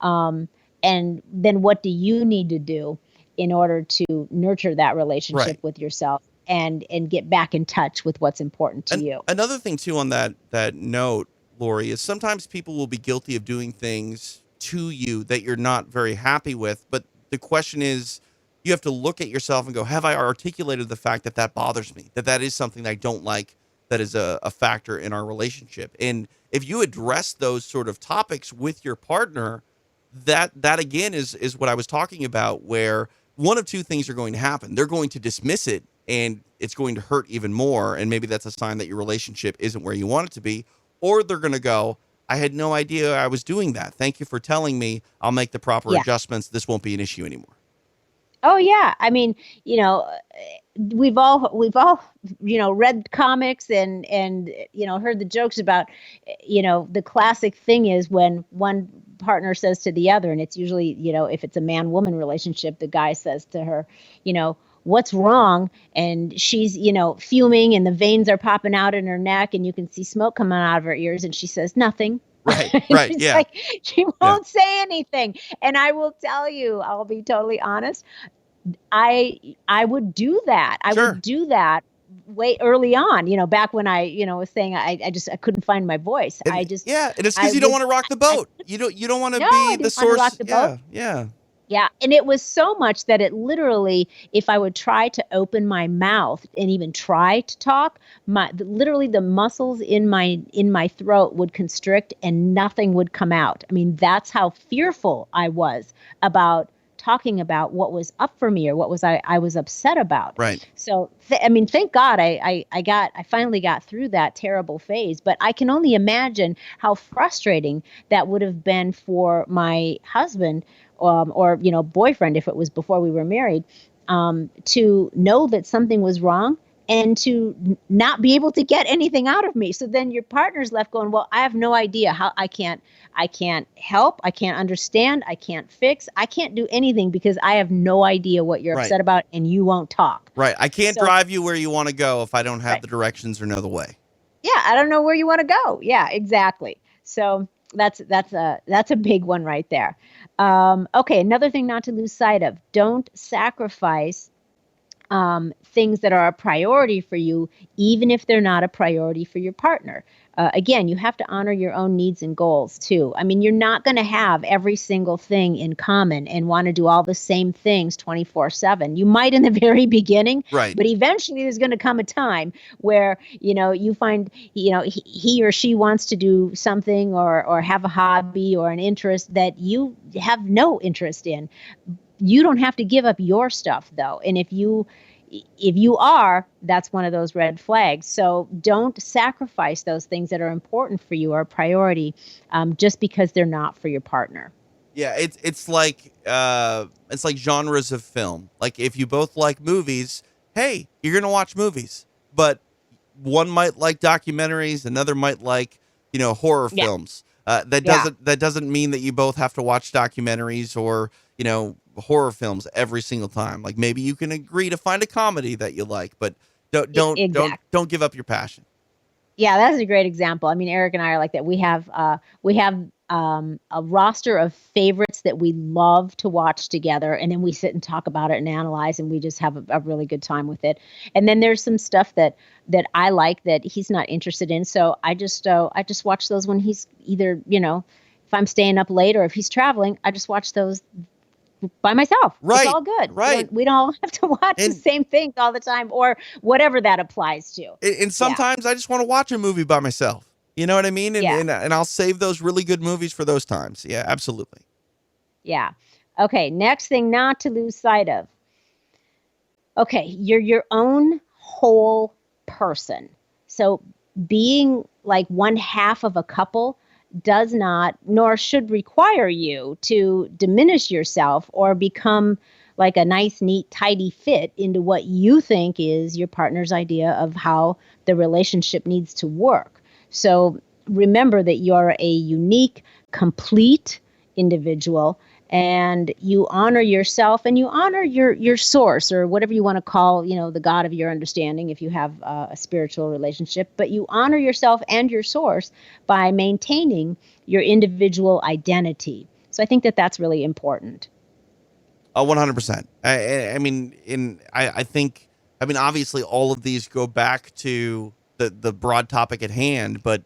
And then what do you need to do in order to nurture that relationship with yourself and get back in touch with what's important to you? Another thing too on that note, Loree, is sometimes people will be guilty of doing things to you that you're not very happy with, but the question is, you have to look at yourself and go, have I articulated the fact that bothers me, that is something that I don't like, that is a factor in our relationship? And if you address those sort of topics with your partner, that again is what I was talking about, where one of two things are going to happen. They're going to dismiss it, and it's going to hurt even more, and maybe that's a sign that your relationship isn't where you want it to be. Or they're going to go, I had no idea I was doing that. Thank you for telling me. I'll make the proper adjustments. This won't be an issue anymore. Oh yeah, I mean, we've all read comics and heard the jokes about, the classic thing is when one partner says to the other, and it's usually, if it's a man-woman relationship, the guy says to her, what's wrong? And she's, fuming, and the veins are popping out in her neck, and you can see smoke coming out of her ears, and she says nothing. Right. She's Yeah. like, she won't say anything. And I will tell you, I'll be totally honest, I would do that. I would do that way early on, back when I, was saying I couldn't find my voice. And it's because you don't want to rock the boat. You don't want to be the source. Rock the boat. Yeah. And it was so much that it literally, if I would try to open my mouth and even try to talk, literally the muscles in my throat would constrict and nothing would come out. I mean, that's how fearful I was about talking about what was up for me or what was I was upset about. Right. So, thank God I finally got through that terrible phase, but I can only imagine how frustrating that would have been for my husband or boyfriend, if it was before we were married, to know that something was wrong and to not be able to get anything out of me. So then your partner's left going, well, I have no idea how I can't help. I can't understand. I can't fix. I can't do anything because I have no idea what you're upset about and you won't talk. Right. I can't drive you where you want to go if I don't have the directions or know the way. Yeah. I don't know where you want to go. Yeah, exactly. So That's a big one right there. Okay, another thing not to lose sight of: don't sacrifice things that are a priority for you, even if they're not a priority for your partner. Again, you have to honor your own needs and goals too. I mean, you're not going to have every single thing in common and want to do all the same things 24/7. You might in the very beginning, Right. but eventually there's going to come a time where, you find, he or she wants to do something or have a hobby or an interest that you have no interest in. You don't have to give up your stuff though. And if you are, that's one of those red flags. So don't sacrifice those things that are important for you or a priority, just because they're not for your partner. Yeah, it's like genres of film. Like if you both like movies, hey, you're gonna watch movies. But one might like documentaries, another might like, horror Yeah. films. That Yeah. doesn't mean that you both have to watch documentaries or, horror films every single time. Like maybe you can agree to find a comedy that you like, but Exactly. don't give up your passion. Yeah, that's a great example. I mean, Eric and I are like that. We have a roster of favorites that we love to watch together, and then we sit and talk about it and analyze, and we just have a really good time with it. And then there's some stuff that I like that he's not interested in, so I just watch those when he's either, if I'm staying up late or if he's traveling, I just watch those by myself. Right. It's all good. Right. We don't have to watch the And same things all the time or whatever that applies to. and Yeah. sometimes I just want to watch a movie by myself. You know what I mean? And, Yeah. and I'll save those really good movies for those times. Yeah, absolutely. Yeah. Okay. Next thing not to lose sight of. Okay. You're your own whole person. So being like one half of a couple does not, nor should require you to diminish yourself or become like a nice, neat, tidy fit into what you think is your partner's idea of how the relationship needs to work. So remember that you're a unique, complete individual, and you honor yourself and you honor your source, or whatever you want to call, the God of your understanding if you have a spiritual relationship. But you honor yourself and your source by maintaining your individual identity. So I think that that's really important. 100%. I think, obviously all of these go back to the broad topic at hand, but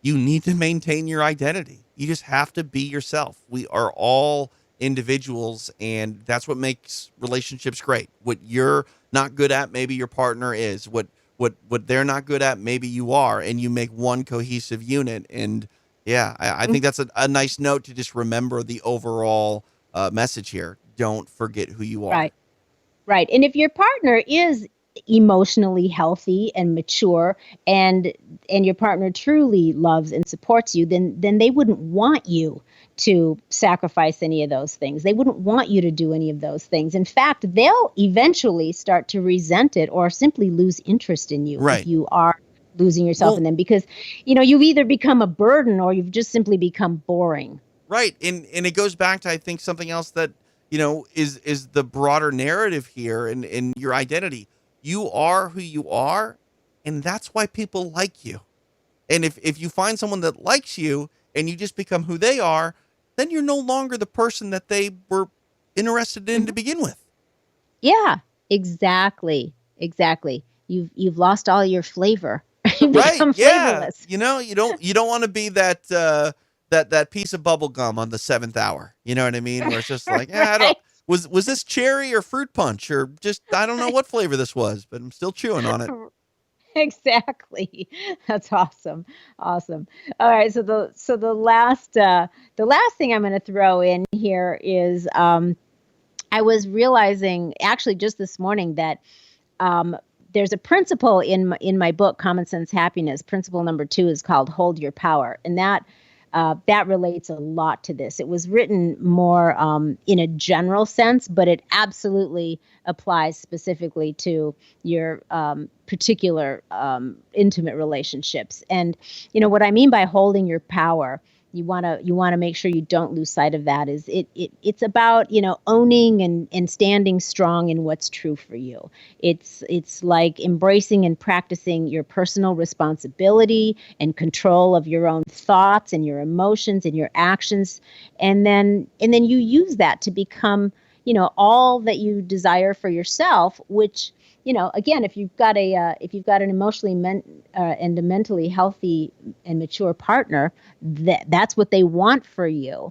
you need to maintain your identity. You just have to be yourself. We are all individuals, and that's what makes relationships great. What you're not good at, maybe your partner is. What they're not good at, maybe you are, and you make one cohesive unit. And yeah, I think that's a nice note to just remember the overall message here. Don't forget who you are. Right. Right. And if your partner is emotionally healthy and mature, and your partner truly loves and supports you, then they wouldn't want you to sacrifice any of those things. They wouldn't want you to do any of those things. In fact, they'll eventually start to resent it or simply lose interest in you Right. if you are losing yourself Well, in them, because you've either become a burden or you've just simply become boring. Right. And it goes back to, I think, something else that, is the broader narrative here in your identity. You are who you are, and that's why people like you. And if you find someone that likes you and you just become who they are, then you're no longer the person that they were interested in to begin with. Yeah, exactly. Exactly. You've lost all your flavor. You Right. become Yeah. flavorless. You don't want to be that piece of bubble gum on the 7th hour. You know what I mean? Where it's just like, I don't, Right. was this cherry or fruit punch or just, I don't know what flavor this was, but I'm still chewing on it. Exactly. That's awesome. Awesome. All right. So the last thing I'm going to throw in here is I was realizing actually just this morning that there's a principle in my book, Common Sense Happiness. Principle number 2 is called Hold Your Power, and that relates a lot to this. It was written more in a general sense, but it absolutely applies specifically to your particular intimate relationships. And what I mean by holding your power You want to make sure you don't lose sight of that. It's about, owning and standing strong in what's true for you. It's like embracing and practicing your personal responsibility and control of your own thoughts and your emotions and your actions, and then you use that to become, all that you desire for yourself, which, again, if you've got an emotionally and a mentally healthy and mature partner, that's what they want for you.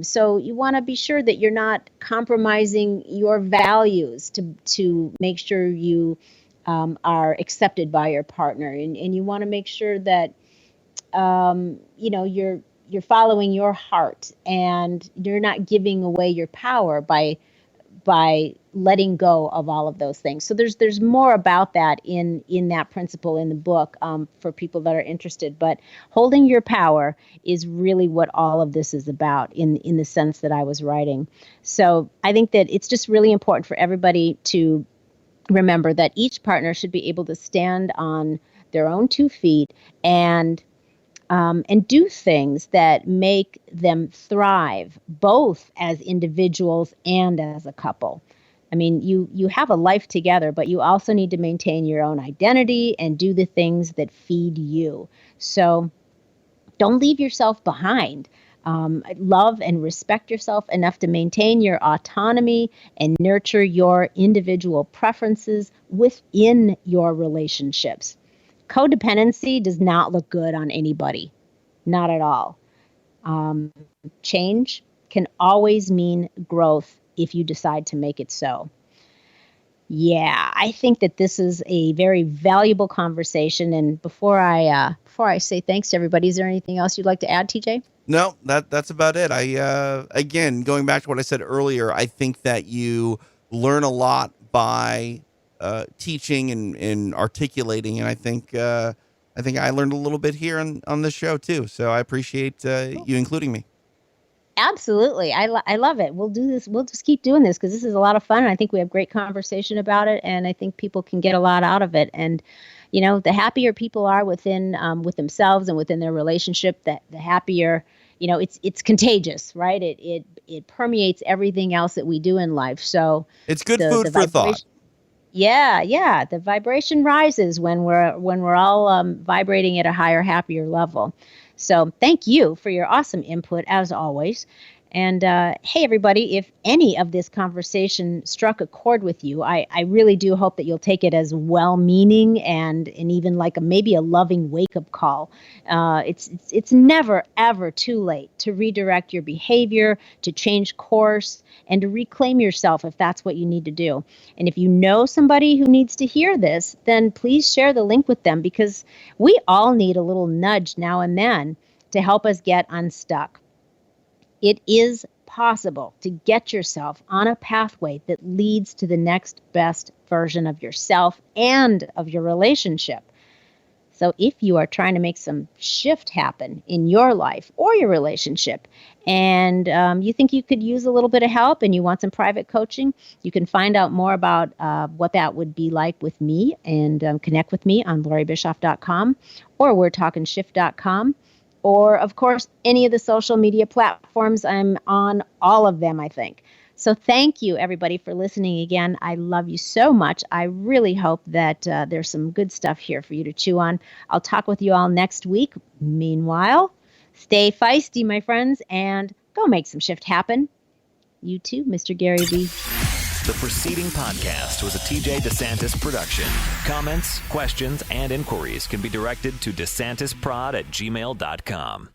So you want to be sure that you're not compromising your values to make sure you are accepted by your partner, and you want to make sure that you're following your heart, and you're not giving away your power by letting go of all of those things. So there's more about that in that principle in the book for people that are interested. But holding your power is really what all of this is about in the sense that I was writing. So I think that it's just really important for everybody to remember that each partner should be able to stand on their own 2 feet and do things that make them thrive, both as individuals and as a couple. I mean, you have a life together, but you also need to maintain your own identity and do the things that feed you. So don't leave yourself behind. Love and respect yourself enough to maintain your autonomy and nurture your individual preferences within your relationships. Codependency does not look good on anybody, not at all. Change can always mean growth if you decide to make it so. Yeah, I think that this is a very valuable conversation. And before I say thanks to everybody, is there anything else you'd like to add, TJ? No, that's about it. Again, going back to what I said earlier, I think that you learn a lot by teaching and articulating, and I think I learned a little bit here on this show too. So I appreciate you including me. Absolutely. I love it. We'll do this. We'll just keep doing this because this is a lot of fun. And I think we have great conversation about it, and I think people can get a lot out of it. And, the happier people are within with themselves and within their relationship, the happier, it's contagious, right? It permeates everything else that we do in life. So it's good food for thought. Yeah. The vibration rises when we're all vibrating at a higher, happier level. So thank you for your awesome input, as always. And hey, everybody, if any of this conversation struck a chord with you, I really do hope that you'll take it as well-meaning and even like maybe a loving wake-up call. It's never, ever too late to redirect your behavior, to change course, and to reclaim yourself if that's what you need to do. And if you know somebody who needs to hear this, then please share the link with them, because we all need a little nudge now and then to help us get unstuck. It is possible to get yourself on a pathway that leads to the next best version of yourself and of your relationship. So if you are trying to make some shift happen in your life or your relationship, and you think you could use a little bit of help and you want some private coaching, you can find out more about what that would be like with me and connect with me on LoreeBischoff.com or We'reTalkingShift.com. Or, of course, any of the social media platforms. I'm on all of them, I think. So thank you, everybody, for listening again. I love you so much. I really hope that there's some good stuff here for you to chew on. I'll talk with you all next week. Meanwhile, stay feisty, my friends, and go make some shift happen. You too, Mr. Gary V. The preceding podcast was a TJ DeSantis production. Comments, questions, and inquiries can be directed to DeSantisProd@gmail.com.